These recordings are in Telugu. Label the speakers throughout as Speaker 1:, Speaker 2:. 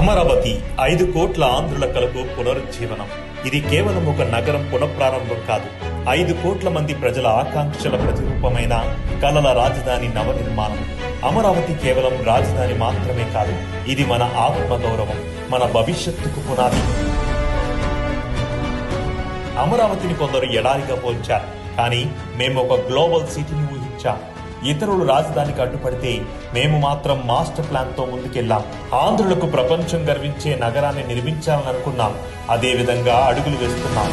Speaker 1: అమరావతి 5 కోట్ల ఆంధ్రుల కలకు పునరుజ్జీవనం. ఇది కేవలం ఒక నగరం పునఃప్రారంభం కాదు, 5 కోట్ల మంది ప్రజల ఆకాంక్షల ప్రతిరూపమైన కలల రాజధాని నవనిర్మాణం. అమరావతి కేవలం రాజధాని మాత్రమే కాదు, ఇది మన ఆత్మగౌరవం, మన భవిష్యత్తుకు పునాది. అమరావతిని కొందరు ఎడారిగా పోల్చారు, కానీ మేము ఒక గ్లోబల్ సిటీని ఊహించాం. ఇతరులు రాజధానికి అడ్డుపడితే మేము మాత్రం మాస్టర్ ప్లాన్ తో ముందుకెళ్లాం. ఆంధ్రులకు ప్రపంచం గర్వించే నగరాన్ని నిర్మించాలని అనుకున్నాం, అదే విధంగా అడుగులు వేస్తున్నాం.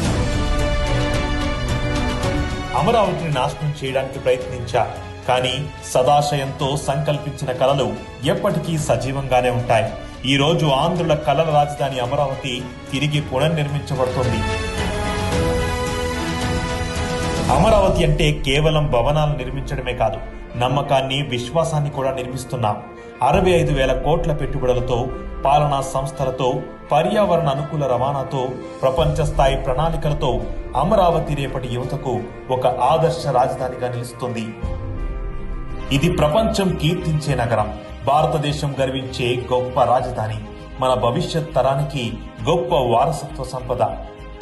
Speaker 1: అమరావతిని నాశనం చేయడానికి ప్రయత్నించారు, కానీ సదాశయంతో సంకల్పించిన కలలు ఎప్పటికీ సజీవంగానే ఉంటాయి. ఈ రోజు ఆంధ్రుల కలల రాజధాని అమరావతి తిరిగి పునర్నిర్మించబడుతుంది. అమరావతి అంటే కేవలం భవనాలు నిర్మించడమే కాదు, నమ్మకాన్ని, విశ్వాసాన్ని కూడా నిర్మిస్తున్నాం. 65,000 కోట్ల పెట్టుబడులతో, పాలనా సంస్థలతో, పర్యావరణ అనుకూల రవాణాతో, ప్రపంచ స్థాయి ప్రణాళికలతో అమరావతి రేపటి యువతకు ఒక ఆదర్శ రాజధానిగా నిలుస్తుంది. ఇది ప్రపంచం కీర్తించే నగరం, భారతదేశం గర్వించే గొప్ప రాజధాని, మన భవిష్యత్ తరానికి గొప్ప వారసత్వ సంపద.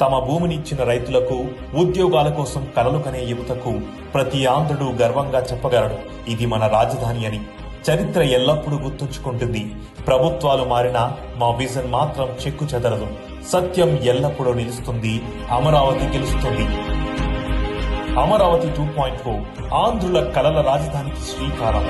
Speaker 1: తమ భూమిని ఇచ్చిన రైతులకు, ఉద్యోగాల కోసం కలలు కనే యువతకు ప్రతి ఆంధ్రుడు గర్వంగా చెప్పగలడు, ఇది మన రాజధాని అని. చరిత్ర ఎల్లప్పుడూ గుర్తుంచుకుంటుంది. ప్రభుత్వాలు మారినా మా విజన్ మాత్రం చెక్కు చెదరదు. సత్యం ఎల్లప్పుడూ నిలుస్తుంది. అమరావతి గెలుస్తుంది. అమరావతి 2.0 ఆంధ్రుల కలల రాజధానికి శ్రీకారం.